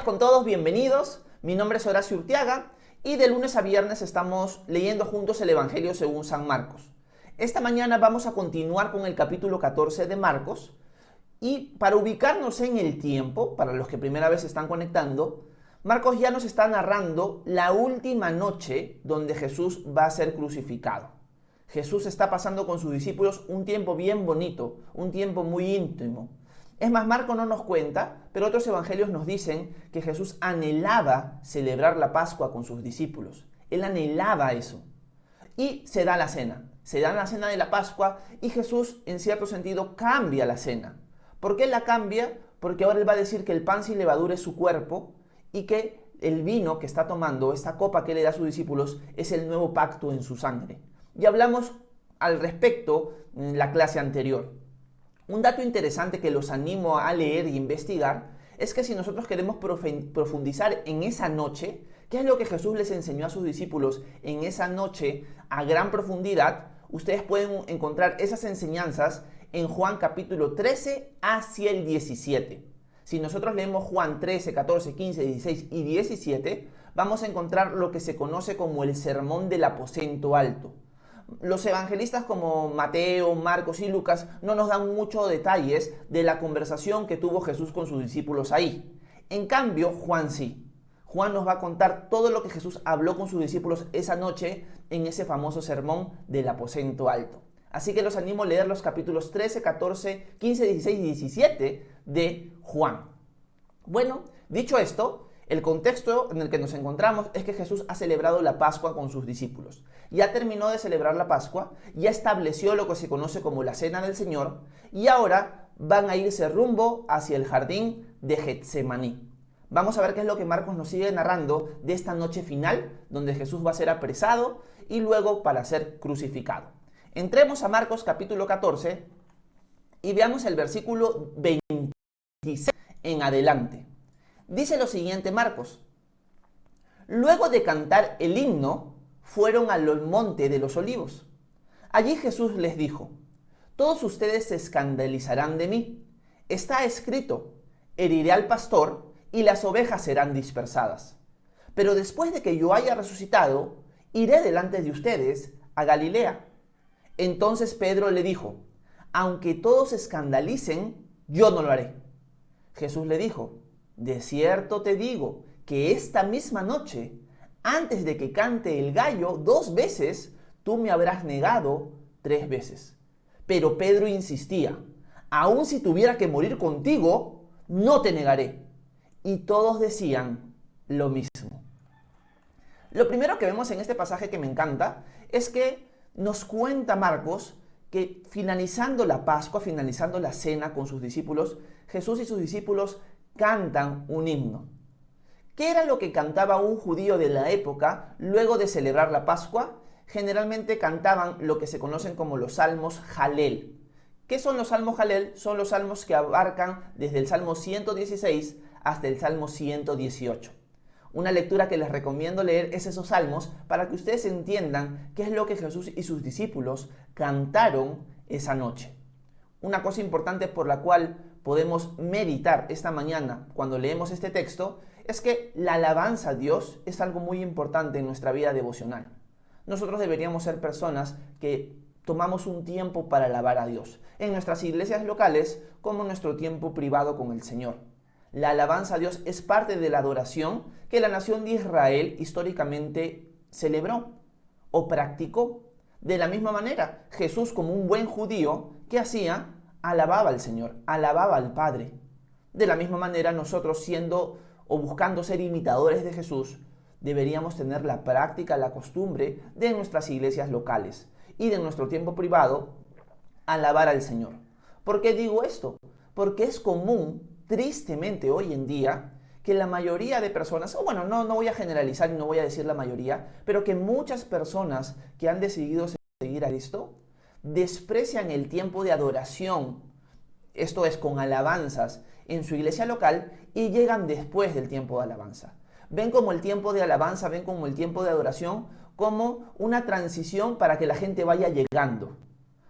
con todos, bienvenidos. Mi nombre es Horacio Urteaga y de lunes a viernes estamos leyendo juntos el Evangelio según San Marcos. Esta mañana vamos a continuar con el capítulo 14 de Marcos y para ubicarnos en el tiempo, para los que primera vez se están conectando, Marcos ya nos está narrando la última noche donde Jesús va a ser crucificado. Jesús está pasando con sus discípulos un tiempo bien bonito, un tiempo muy íntimo. Es más, Marcos no nos cuenta, pero otros evangelios nos dicen que Jesús anhelaba celebrar la Pascua con sus discípulos. Él anhelaba eso. Y se da la cena. Se da la cena de la Pascua y Jesús, en cierto sentido, cambia la cena. ¿Por qué la cambia? Porque ahora Él va a decir que el pan sin levadura es su cuerpo y que el vino que está tomando, esta copa que le da a sus discípulos, es el nuevo pacto en su sangre. Y hablamos al respecto en la clase anterior. Un dato interesante que los animo a leer y investigar es que si nosotros queremos profundizar en esa noche, ¿qué es lo que Jesús les enseñó a sus discípulos en esa noche a gran profundidad? Ustedes pueden encontrar esas enseñanzas en Juan capítulo 13 hacia el 17. Si nosotros leemos Juan 13, 14, 15, 16 y 17, vamos a encontrar lo que se conoce como el Sermón del Aposento Alto. Los evangelistas como Mateo, Marcos y Lucas no nos dan muchos detalles de la conversación que tuvo Jesús con sus discípulos ahí. En cambio, Juan sí. Juan nos va a contar todo lo que Jesús habló con sus discípulos esa noche en ese famoso sermón del aposento alto. Así que los animo a leer los capítulos 13, 14, 15, 16 y 17 de Juan. Bueno, dicho esto, el contexto en el que nos encontramos es que Jesús ha celebrado la Pascua con sus discípulos. Ya terminó de celebrar la Pascua, ya estableció lo que se conoce como la Cena del Señor y ahora van a irse rumbo hacia el jardín de Getsemaní. Vamos a ver qué es lo que Marcos nos sigue narrando de esta noche final, donde Jesús va a ser apresado y luego para ser crucificado. Entremos a Marcos capítulo 14 y veamos el versículo 26 en adelante. Dice lo siguiente Marcos: luego de cantar el himno, fueron al monte de los olivos. Allí Jesús les dijo: todos ustedes se escandalizarán de mí. Está escrito: heriré al pastor y las ovejas serán dispersadas. Pero después de que yo haya resucitado, iré delante de ustedes a Galilea. Entonces Pedro le dijo: aunque todos se escandalicen, yo no lo haré. Jesús le dijo: de cierto te digo que esta misma noche, antes de que cante el gallo 2 veces, tú me habrás negado 3 veces. Pero Pedro insistía: aun si tuviera que morir contigo, no te negaré. Y todos decían lo mismo. Lo primero que vemos en este pasaje que me encanta es que nos cuenta Marcos que finalizando la Pascua, finalizando la cena con sus discípulos, Jesús y sus discípulos cantan un himno. ¿Qué era lo que cantaba un judío de la época luego de celebrar la Pascua? Generalmente cantaban lo que se conocen como los salmos Jalel. ¿Qué son los salmos Jalel? Son los salmos que abarcan desde el Salmo 116 hasta el Salmo 118. Una lectura que les recomiendo leer es esos salmos para que ustedes entiendan qué es lo que Jesús y sus discípulos cantaron esa noche. Una cosa importante por la cual podemos meditar esta mañana cuando leemos este texto es que la alabanza a Dios es algo muy importante en nuestra vida devocional. Nosotros deberíamos ser personas que tomamos un tiempo para alabar a Dios, en nuestras iglesias locales como en nuestro tiempo privado con el Señor. La alabanza a Dios es parte de la adoración que la nación de Israel históricamente celebró o practicó. De la misma manera, Jesús, como un buen judío, ¿qué hacía? Alababa al Señor, alababa al Padre. De la misma manera, nosotros siendo o buscando ser imitadores de Jesús, deberíamos tener la práctica, la costumbre de nuestras iglesias locales y de nuestro tiempo privado alabar al Señor. ¿Por qué digo esto? Porque es común, tristemente hoy en día, que la mayoría de personas, no voy a generalizar y no voy a decir la mayoría, pero que muchas personas que han decidido seguir a Cristo desprecian el tiempo de adoración, esto es con alabanzas, en su iglesia local y llegan después del tiempo de alabanza. Ven como el tiempo de alabanza, ven como el tiempo de adoración, como una transición para que la gente vaya llegando.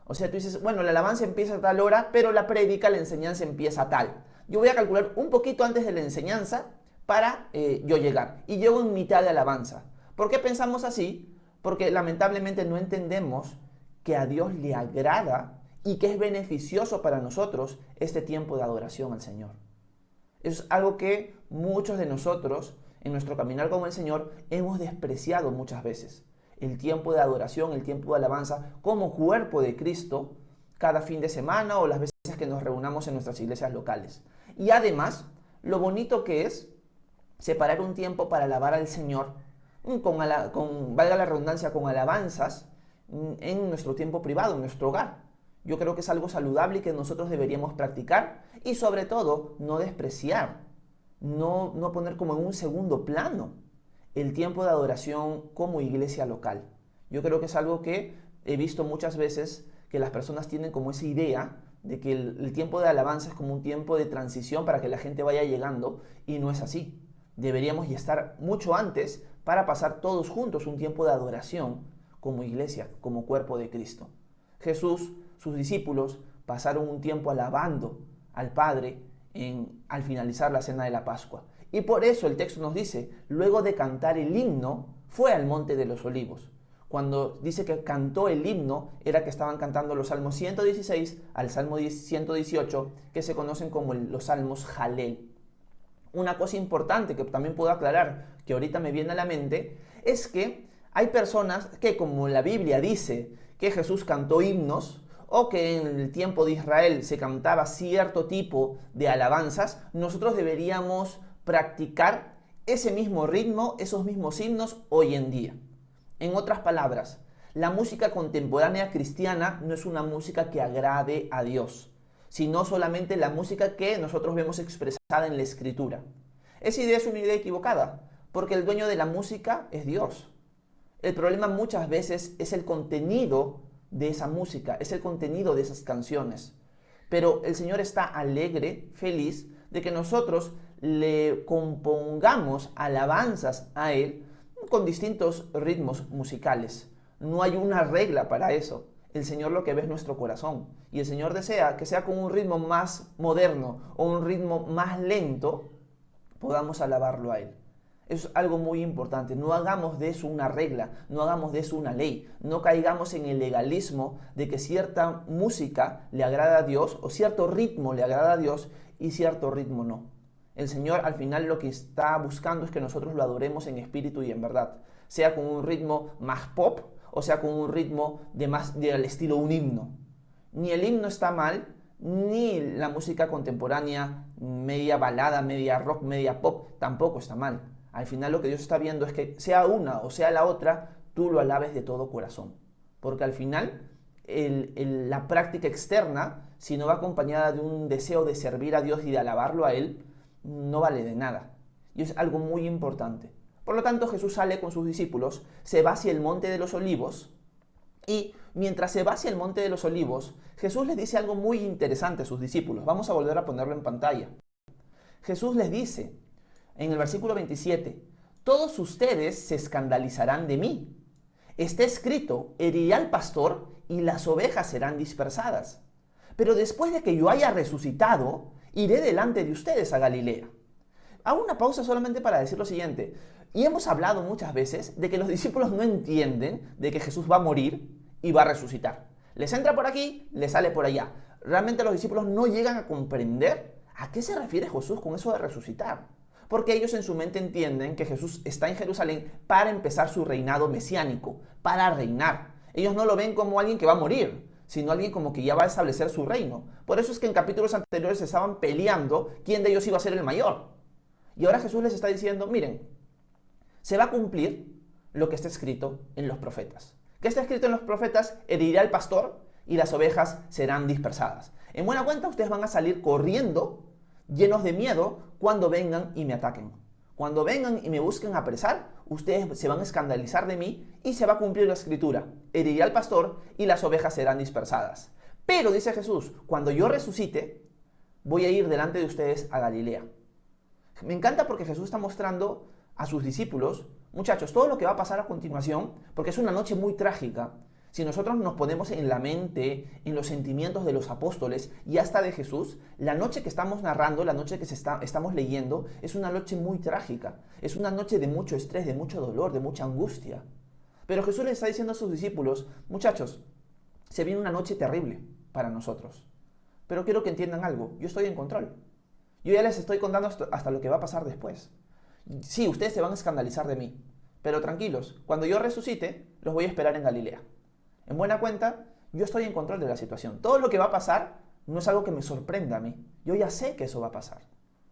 O sea, tú dices, bueno, la alabanza empieza a tal hora, pero la prédica, la enseñanza empieza a tal. Yo voy a calcular un poquito antes de la enseñanza para yo llegar. Y llego en mitad de alabanza. ¿Por qué pensamos así? Porque lamentablemente no entendemos que a Dios le agrada y que es beneficioso para nosotros este tiempo de adoración al Señor. Es algo que muchos de nosotros en nuestro caminar con el Señor hemos despreciado muchas veces. El tiempo de adoración, el tiempo de alabanza como cuerpo de Cristo cada fin de semana o las veces que nos reunamos en nuestras iglesias locales. Y además, lo bonito que es separar un tiempo para alabar al Señor valga la redundancia, con alabanzas en nuestro tiempo privado, en nuestro hogar. Yo creo que es algo saludable y que nosotros deberíamos practicar y sobre todo no despreciar, no poner como en un segundo plano el tiempo de adoración como iglesia local. Yo creo que es algo que he visto muchas veces que las personas tienen como esa idea de que el tiempo de alabanza es como un tiempo de transición para que la gente vaya llegando y no es así. Deberíamos ya estar mucho antes para pasar todos juntos un tiempo de adoración como iglesia, como cuerpo de Cristo. Jesús, sus discípulos, pasaron un tiempo alabando al Padre al finalizar la cena de la Pascua. Y por eso el texto nos dice, luego de cantar el himno, fue al Monte de los Olivos. Cuando dice que cantó el himno, era que estaban cantando los salmos 116 al salmo 118, que se conocen como los salmos Jalel. Una cosa importante que también puedo aclarar, que ahorita me viene a la mente, es que hay personas que, como la Biblia dice que Jesús cantó himnos, o que en el tiempo de Israel se cantaba cierto tipo de alabanzas, nosotros deberíamos practicar ese mismo ritmo, esos mismos himnos hoy en día. En otras palabras, la música contemporánea cristiana no es una música que agrade a Dios, sino solamente la música que nosotros vemos expresada en la Escritura. Esa idea es una idea equivocada, porque el dueño de la música es Dios. El problema muchas veces es el contenido de esa música, es el contenido de esas canciones. Pero el Señor está alegre, feliz, de que nosotros le compongamos alabanzas a Él con distintos ritmos musicales. No hay una regla para eso. El Señor lo que ve es nuestro corazón. Y el Señor desea que sea con un ritmo más moderno o un ritmo más lento, podamos alabarlo a Él. Eso es algo muy importante. No hagamos de eso una regla, no hagamos de eso una ley. No caigamos en el legalismo de que cierta música le agrada a Dios o cierto ritmo le agrada a Dios y cierto ritmo no. El Señor al final lo que está buscando es que nosotros lo adoremos en espíritu y en verdad. Sea con un ritmo más pop o sea con un ritmo del estilo un himno. Ni el himno está mal, ni la música contemporánea, media balada, media rock, media pop, tampoco está mal. Al final lo que Dios está viendo es que sea una o sea la otra, tú lo alabes de todo corazón. Porque al final la práctica externa, si no va acompañada de un deseo de servir a Dios y de alabarlo a Él, no vale de nada. Y es algo muy importante. Por lo tanto, Jesús sale con sus discípulos, se va hacia el Monte de los Olivos y mientras se va hacia el Monte de los Olivos, Jesús les dice algo muy interesante a sus discípulos. Vamos a volver a ponerlo en pantalla. Jesús les dice en el versículo 27, todos ustedes se escandalizarán de mí. Está escrito, heriré al pastor y las ovejas serán dispersadas. Pero después de que yo haya resucitado, iré delante de ustedes a Galilea. Hago una pausa solamente para decir lo siguiente. Y hemos hablado muchas veces de que los discípulos no entienden de que Jesús va a morir y va a resucitar. Les entra por aquí, les sale por allá. Realmente los discípulos no llegan a comprender a qué se refiere Jesús con eso de resucitar. Porque ellos en su mente entienden que Jesús está en Jerusalén para empezar su reinado mesiánico, para reinar. Ellos no lo ven como alguien que va a morir, sino alguien como que ya va a establecer su reino. Por eso es que en capítulos anteriores estaban peleando quién de ellos iba a ser el mayor. Y ahora Jesús les está diciendo, miren, se va a cumplir lo que está escrito en los profetas. ¿Qué está escrito en los profetas? Herirá al pastor y las ovejas serán dispersadas. En buena cuenta ustedes van a salir corriendo, llenos de miedo, cuando vengan y me ataquen. Cuando vengan y me busquen apresar, ustedes se van a escandalizar de mí y se va a cumplir la escritura. Heriré al pastor y las ovejas serán dispersadas. Pero, dice Jesús, cuando yo resucite, voy a ir delante de ustedes a Galilea. Me encanta porque Jesús está mostrando a sus discípulos, muchachos, todo lo que va a pasar a continuación, porque es una noche muy trágica. Si nosotros nos ponemos en la mente, en los sentimientos de los apóstoles y hasta de Jesús, la noche que estamos narrando, la noche que estamos leyendo, es una noche muy trágica. Es una noche de mucho estrés, de mucho dolor, de mucha angustia. Pero Jesús le está diciendo a sus discípulos, muchachos, se viene una noche terrible para nosotros. Pero quiero que entiendan algo, yo estoy en control. Yo ya les estoy contando hasta lo que va a pasar después. Sí, ustedes se van a escandalizar de mí, pero tranquilos, cuando yo resucite, los voy a esperar en Galilea. En buena cuenta, yo estoy en control de la situación. Todo lo que va a pasar no es algo que me sorprenda a mí. Yo ya sé que eso va a pasar.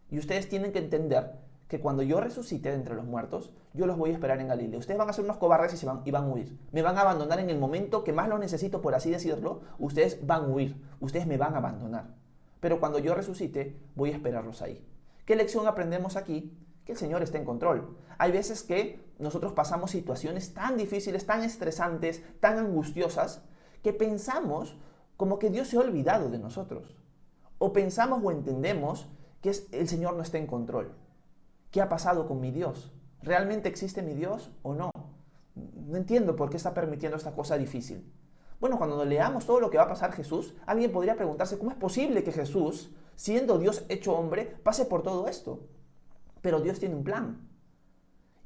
Y ustedes tienen que entender que cuando yo resucite de entre los muertos, yo los voy a esperar en Galilea. Ustedes van a ser unos cobardes y van a huir. Me van a abandonar en el momento que más lo necesito, por así decirlo. Ustedes van a huir. Ustedes me van a abandonar. Pero cuando yo resucite, voy a esperarlos ahí. ¿Qué lección aprendemos aquí? Que el Señor está en control. Hay veces que nosotros pasamos situaciones tan difíciles, tan estresantes, tan angustiosas, que pensamos como que Dios se ha olvidado de nosotros. O pensamos o entendemos que el Señor no está en control. ¿Qué ha pasado con mi Dios? ¿Realmente existe mi Dios o no? No entiendo por qué está permitiendo esta cosa difícil. Bueno, cuando leamos todo lo que va a pasar Jesús, alguien podría preguntarse cómo es posible que Jesús, siendo Dios hecho hombre, pase por todo esto. Pero Dios tiene un plan.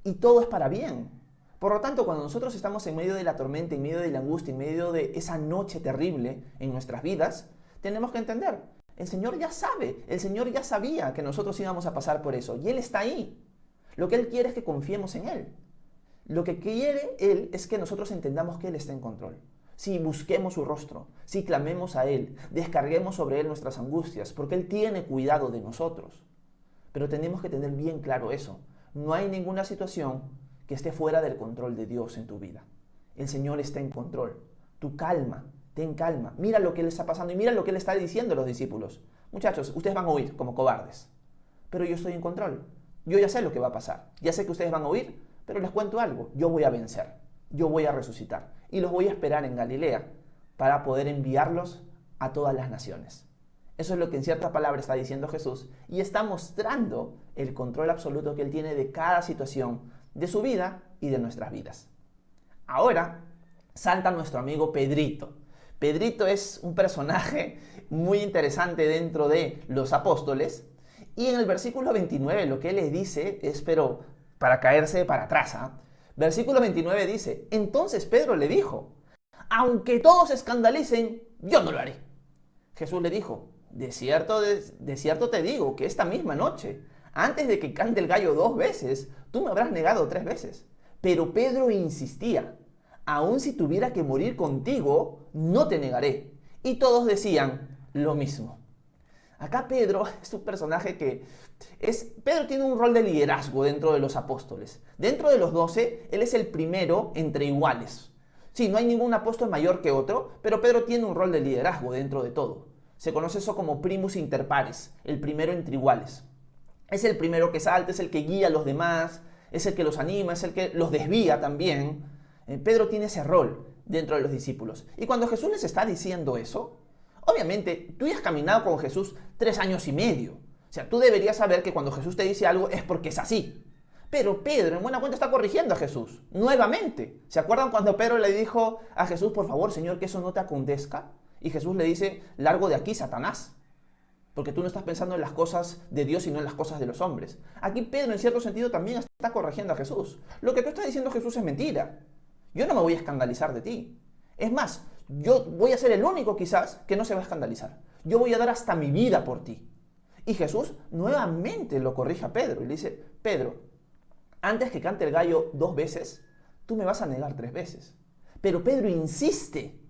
Y todo es para bien. Por lo tanto, cuando nosotros estamos en medio de la tormenta, en medio de la angustia, en medio de esa noche terrible en nuestras vidas, tenemos que entender, el Señor ya sabe, el Señor ya sabía que nosotros íbamos a pasar por eso. Y Él está ahí. Lo que Él quiere es que confiemos en Él. Lo que quiere Él es que nosotros entendamos que Él está en control. Si busquemos su rostro, si clamemos a Él, descarguemos sobre Él nuestras angustias, porque Él tiene cuidado de nosotros. Pero tenemos que tener bien claro eso. No hay ninguna situación que esté fuera del control de Dios en tu vida. El Señor está en control. Tú calma, ten calma. Mira lo que Él está pasando y mira lo que Él está diciendo a los discípulos. Muchachos, ustedes van a huir como cobardes. Pero yo estoy en control. Yo ya sé lo que va a pasar. Ya sé que ustedes van a huir, pero les cuento algo. Yo voy a vencer. Yo voy a resucitar. Y los voy a esperar en Galilea para poder enviarlos a todas las naciones. Eso es lo que en cierta palabra está diciendo Jesús y está mostrando el control absoluto que Él tiene de cada situación de su vida y de nuestras vidas. Ahora salta nuestro amigo Pedrito. Pedrito es un personaje muy interesante dentro de los apóstoles y en el versículo 29 lo que Él les dice es, pero para caerse para atrás, Versículo 29 dice, entonces Pedro le dijo, aunque todos se escandalicen, yo no lo haré. Jesús le dijo, de cierto te digo que esta misma noche, antes de que cante el gallo 2 veces, tú me habrás negado 3 veces. Pero Pedro insistía, aun si tuviera que morir contigo, no te negaré. Y todos decían lo mismo. Acá Pedro es un personaje Pedro tiene un rol de liderazgo dentro de los apóstoles. Dentro de los 12, él es el primero entre iguales. Sí, no hay ningún apóstol mayor que otro, pero Pedro tiene un rol de liderazgo dentro de todo. Se conoce eso como primus inter pares, el primero entre iguales. Es el primero que salta, es el que guía a los demás, es el que los anima, es el que los desvía también. Pedro tiene ese rol dentro de los discípulos. Y cuando Jesús les está diciendo eso, obviamente tú ya has caminado con Jesús 3 años y medio. O sea, tú deberías saber que cuando Jesús te dice algo es porque es así. Pero Pedro, en buena cuenta, está corrigiendo a Jesús, nuevamente. ¿Se acuerdan cuando Pedro le dijo a Jesús, por favor, Señor, que eso no te acontezca? Y Jesús le dice, largo de aquí, Satanás. Porque tú no estás pensando en las cosas de Dios, sino en las cosas de los hombres. Aquí Pedro, en cierto sentido, también está corrigiendo a Jesús. Lo que tú estás diciendo, Jesús, es mentira. Yo no me voy a escandalizar de ti. Es más, yo voy a ser el único, quizás, que no se va a escandalizar. Yo voy a dar hasta mi vida por ti. Y Jesús nuevamente lo corrige a Pedro y le dice, Pedro, antes que cante el gallo 2 veces, tú me vas a negar 3 veces. Pero Pedro insiste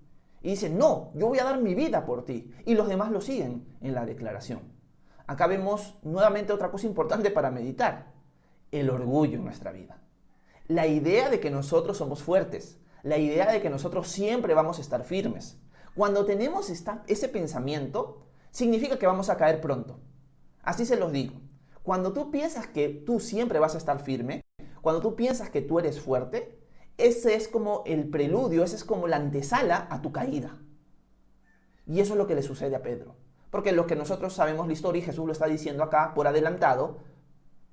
y dice, no, yo voy a dar mi vida por ti. Y los demás lo siguen en la declaración. Acá vemos nuevamente otra cosa importante para meditar, el orgullo en nuestra vida. La idea de que nosotros somos fuertes, la idea de que nosotros siempre vamos a estar firmes. Cuando tenemos ese pensamiento, significa que vamos a caer pronto. Así se los digo. Cuando tú piensas que tú siempre vas a estar firme, cuando tú piensas que tú eres fuerte, ese es como el preludio, ese es como la antesala a tu caída. Y eso es lo que le sucede a Pedro. Porque los que nosotros sabemos la historia, y Jesús lo está diciendo acá por adelantado,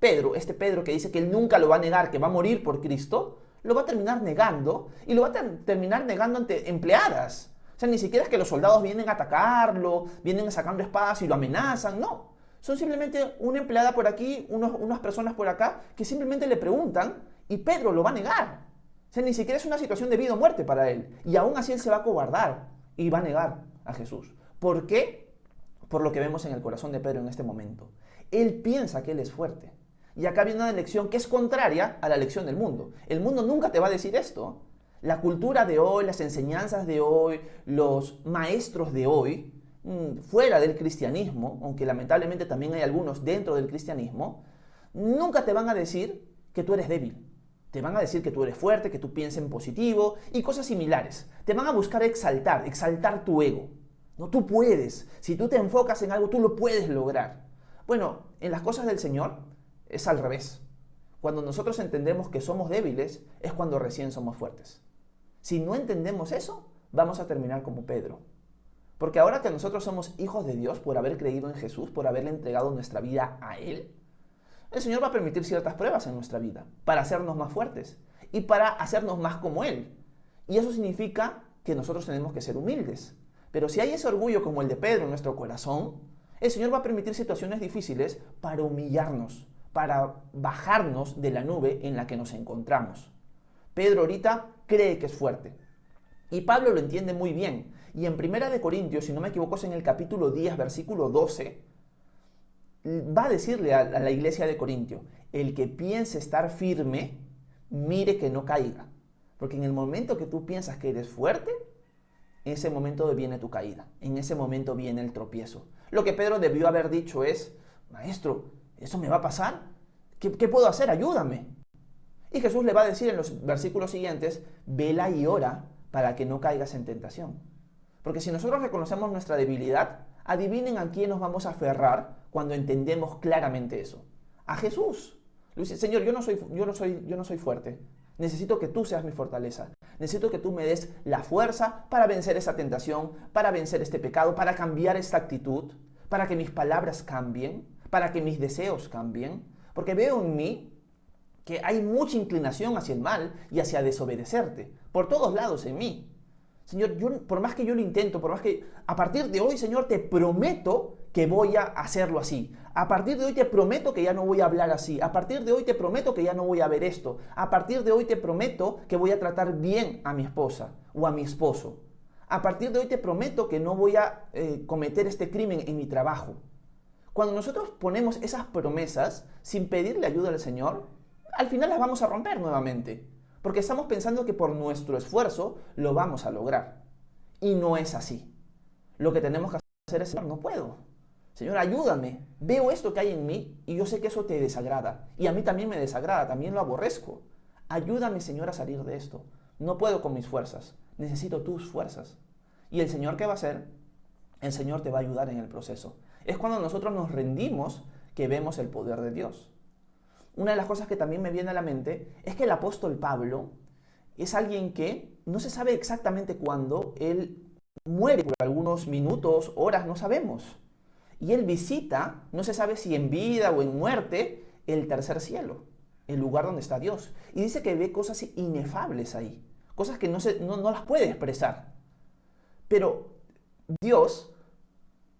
Pedro, este Pedro que dice que él nunca lo va a negar, que va a morir por Cristo, lo va a terminar negando y lo va a terminar negando ante empleadas. O sea, ni siquiera es que los soldados vienen a atacarlo, vienen sacando espadas y lo amenazan, no. Son simplemente una empleada por aquí, unas personas por acá que simplemente le preguntan y Pedro lo va a negar. O sea, ni siquiera es una situación de vida o muerte para él. Y aún así él se va a acobardar y va a negar a Jesús. ¿Por qué? Por lo que vemos en el corazón de Pedro en este momento. Él piensa que él es fuerte. Y acá viene una lección que es contraria a la lección del mundo. El mundo nunca te va a decir esto. La cultura de hoy, las enseñanzas de hoy, los maestros de hoy, fuera del cristianismo, aunque lamentablemente también hay algunos dentro del cristianismo, nunca te van a decir que tú eres débil. Te van a decir que tú eres fuerte, que tú pienses en positivo y cosas similares. Te van a buscar exaltar tu ego. No, tú puedes. Si tú te enfocas en algo, tú lo puedes lograr. Bueno, en las cosas del Señor es al revés. Cuando nosotros entendemos que somos débiles, es cuando recién somos fuertes. Si no entendemos eso, vamos a terminar como Pedro. Porque ahora que nosotros somos hijos de Dios por haber creído en Jesús, por haberle entregado nuestra vida a Él, el Señor va a permitir ciertas pruebas en nuestra vida para hacernos más fuertes y para hacernos más como Él. Y eso significa que nosotros tenemos que ser humildes. Pero si hay ese orgullo como el de Pedro en nuestro corazón, el Señor va a permitir situaciones difíciles para humillarnos, para bajarnos de la nube en la que nos encontramos. Pedro ahorita cree que es fuerte. Y Pablo lo entiende muy bien. Y en 1 Corintios, si no me equivoco, es en el capítulo 10, versículo 12, va a decirle a la iglesia de Corintio, el que piense estar firme, mire que no caiga. Porque en el momento que tú piensas que eres fuerte, en ese momento viene tu caída. En ese momento viene el tropiezo. Lo que Pedro debió haber dicho es, maestro, ¿eso me va a pasar? ¿Qué puedo hacer? Ayúdame. Y Jesús le va a decir en los versículos siguientes, vela y ora para que no caigas en tentación. Porque si nosotros reconocemos nuestra debilidad, adivinen a quién nos vamos a aferrar cuando entendemos claramente eso. A Jesús. Le dice, Señor, yo no soy fuerte. Necesito que tú seas mi fortaleza. Necesito que tú me des la fuerza para vencer esa tentación, para vencer este pecado, para cambiar esta actitud, para que mis palabras cambien, para que mis deseos cambien. Porque veo en mí que hay mucha inclinación hacia el mal y hacia desobedecerte. Por todos lados en mí. Señor, por más que yo lo intento, por más que a partir de hoy, Señor, te prometo que voy a hacerlo así. A partir de hoy te prometo que ya no voy a hablar así. A partir de hoy te prometo que ya no voy a ver esto. A partir de hoy te prometo que voy a tratar bien a mi esposa o a mi esposo. A partir de hoy te prometo que no voy a cometer este crimen en mi trabajo. Cuando nosotros ponemos esas promesas sin pedirle ayuda al Señor, al final las vamos a romper nuevamente. Porque estamos pensando que por nuestro esfuerzo lo vamos a lograr. Y no es así. Lo que tenemos que hacer es, Señor, no puedo. Señor, ayúdame. Veo esto que hay en mí y yo sé que eso te desagrada. Y a mí también me desagrada, también lo aborrezco. Ayúdame, Señor, a salir de esto. No puedo con mis fuerzas. Necesito tus fuerzas. ¿Y el Señor qué va a hacer? El Señor te va a ayudar en el proceso. Es cuando nosotros nos rendimos que vemos el poder de Dios. Una de las cosas que también me viene a la mente es que el apóstol Pablo es alguien que no se sabe exactamente cuándo. Él muere por algunos minutos, horas, no sabemos. Y él visita, no se sabe si en vida o en muerte, el tercer cielo, el lugar donde está Dios. Y dice que ve cosas inefables ahí, cosas que no las puede expresar. Pero Dios,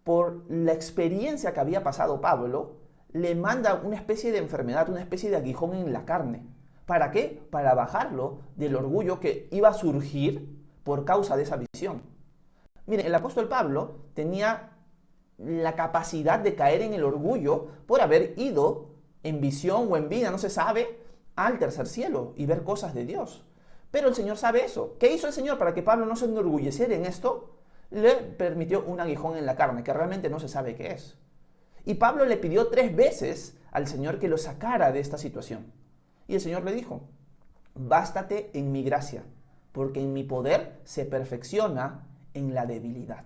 por la experiencia que había pasado Pablo, le manda una especie de enfermedad, una especie de aguijón en la carne. ¿Para qué? Para bajarlo del orgullo que iba a surgir por causa de esa visión. Miren, el apóstol Pablo tenía la capacidad de caer en el orgullo por haber ido en visión o en vida, no se sabe, al tercer cielo y ver cosas de Dios. Pero el Señor sabe eso. ¿Qué hizo el Señor para que Pablo no se enorgulleciera en esto? Le permitió un aguijón en la carne, que realmente no se sabe qué es. Y Pablo le pidió 3 veces al Señor que lo sacara de esta situación. Y el Señor le dijo, bástate en mi gracia, porque en mi poder se perfecciona en la debilidad.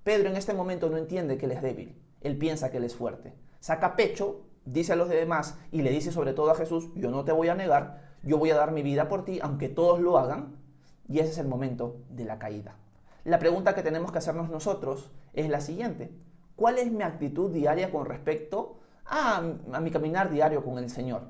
Pedro en este momento no entiende que él es débil. Él piensa que él es fuerte. Saca pecho, dice a los demás y le dice sobre todo a Jesús, yo no te voy a negar, yo voy a dar mi vida por ti, aunque todos lo hagan. Y ese es el momento de la caída. La pregunta que tenemos que hacernos nosotros es la siguiente. ¿Cuál es mi actitud diaria con respecto a mi caminar diario con el Señor?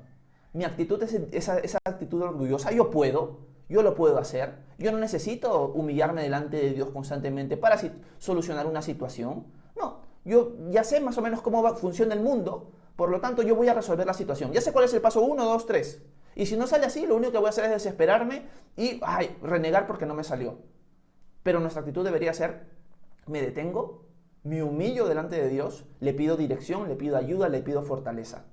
Mi actitud es esa actitud orgullosa. Yo lo puedo hacer. Yo no necesito humillarme delante de Dios constantemente para solucionar una situación. No, yo ya sé más o menos cómo funciona el mundo, por lo tanto yo voy a resolver la situación. Ya sé cuál es el paso 1, 2, 3. Y si no sale así, lo único que voy a hacer es desesperarme y renegar porque no me salió. Pero nuestra actitud debería ser: me detengo, me humillo delante de Dios, le pido dirección, le pido ayuda, le pido fortaleza.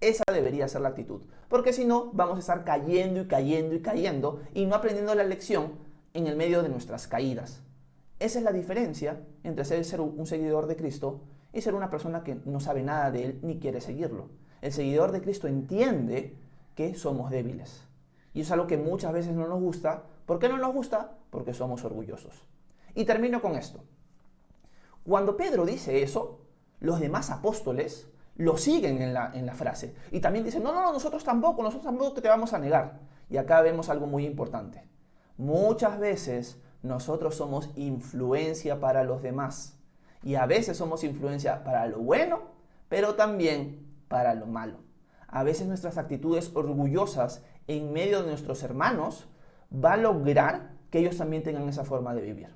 Esa debería ser la actitud, porque si no, vamos a estar cayendo y cayendo y cayendo y no aprendiendo la lección en el medio de nuestras caídas. Esa es la diferencia entre ser un seguidor de Cristo y ser una persona que no sabe nada de Él ni quiere seguirlo. El seguidor de Cristo entiende que somos débiles. Y es algo que muchas veces no nos gusta. ¿Por qué no nos gusta? Porque somos orgullosos. Y termino con esto. Cuando Pedro dice eso, los demás apóstoles lo siguen en la frase. Y también dicen: no, nosotros tampoco te vamos a negar. Y acá vemos algo muy importante. Muchas veces nosotros somos influencia para los demás. Y a veces somos influencia para lo bueno, pero también para lo malo. A veces nuestras actitudes orgullosas en medio de nuestros hermanos va a lograr que ellos también tengan esa forma de vivir.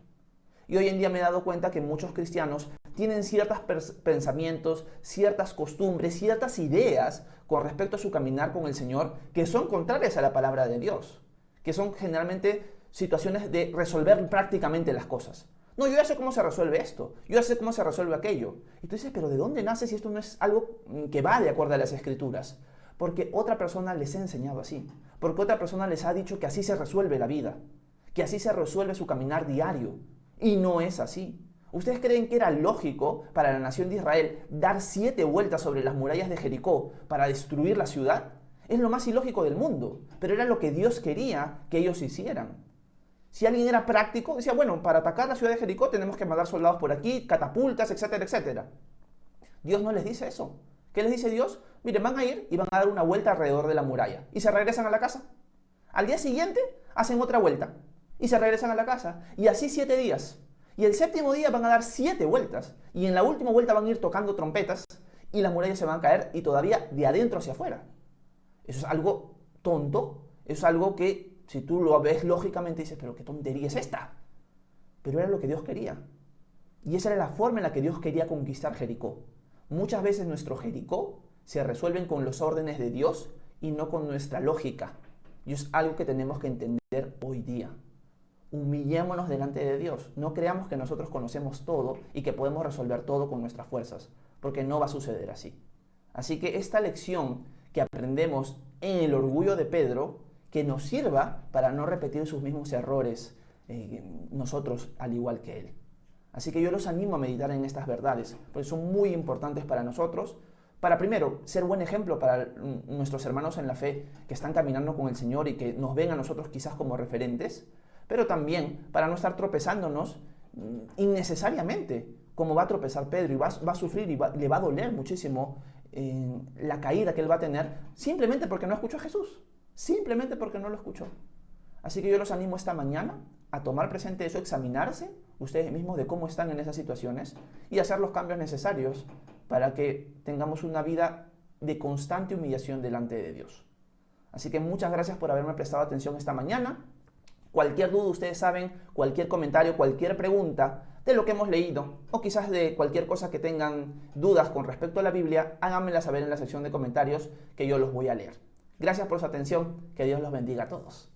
Y hoy en día me he dado cuenta que muchos cristianos tienen ciertos pensamientos, ciertas costumbres, ciertas ideas con respecto a su caminar con el Señor que son contrarias a la palabra de Dios, que son generalmente situaciones de resolver prácticamente las cosas. No, yo ya sé cómo se resuelve esto, yo ya sé cómo se resuelve aquello. Y tú dices: pero ¿de dónde nace si esto no es algo que va de acuerdo a las Escrituras? Porque otra persona les ha enseñado así, porque otra persona les ha dicho que así se resuelve la vida, que así se resuelve su caminar diario. Y no es así. ¿Ustedes creen que era lógico para la nación de Israel dar 7 vueltas sobre las murallas de Jericó para destruir la ciudad? Es lo más ilógico del mundo, pero era lo que Dios quería que ellos hicieran. Si alguien era práctico, decía: bueno, para atacar la ciudad de Jericó tenemos que mandar soldados por aquí, catapultas, etcétera, etcétera. Dios no les dice eso. ¿Qué les dice Dios? Miren, van a ir y van a dar una vuelta alrededor de la muralla y se regresan a la casa. Al día siguiente hacen otra vuelta y se regresan a la casa. Y así 7 días. Y el 7º día van a dar 7 vueltas. Y en la última vuelta van a ir tocando trompetas y las murallas se van a caer, y todavía de adentro hacia afuera. Eso es algo tonto. Eso es algo que, si tú lo ves lógicamente, dices: pero qué tontería es esta. Pero era lo que Dios quería. Y esa era la forma en la que Dios quería conquistar Jericó. Muchas veces nuestro Jericó se resuelven con los órdenes de Dios y no con nuestra lógica. Y es algo que tenemos que entender hoy día. Humillémonos delante de Dios. No creamos que nosotros conocemos todo y que podemos resolver todo con nuestras fuerzas, porque no va a suceder así. Así que esta lección que aprendemos en el orgullo de Pedro, que nos sirva para no repetir sus mismos errores nosotros, al igual que él. Así que yo los animo a meditar en estas verdades, porque son muy importantes para nosotros, para primero ser buen ejemplo para nuestros hermanos en la fe que están caminando con el Señor y que nos ven a nosotros quizás como referentes, pero también para no estar tropezándonos innecesariamente, como va a tropezar Pedro, y va a sufrir y le va a doler muchísimo la caída que él va a tener, simplemente porque no escuchó a Jesús, simplemente porque no lo escuchó. Así que yo los animo esta mañana a tomar presente eso, examinarse ustedes mismos de cómo están en esas situaciones y hacer los cambios necesarios para que tengamos una vida de constante humillación delante de Dios. Así que muchas gracias por haberme prestado atención esta mañana. Cualquier duda, ustedes saben, cualquier comentario, cualquier pregunta de lo que hemos leído, o quizás de cualquier cosa que tengan dudas con respecto a la Biblia, háganmela saber en la sección de comentarios, que yo los voy a leer. Gracias por su atención, que Dios los bendiga a todos.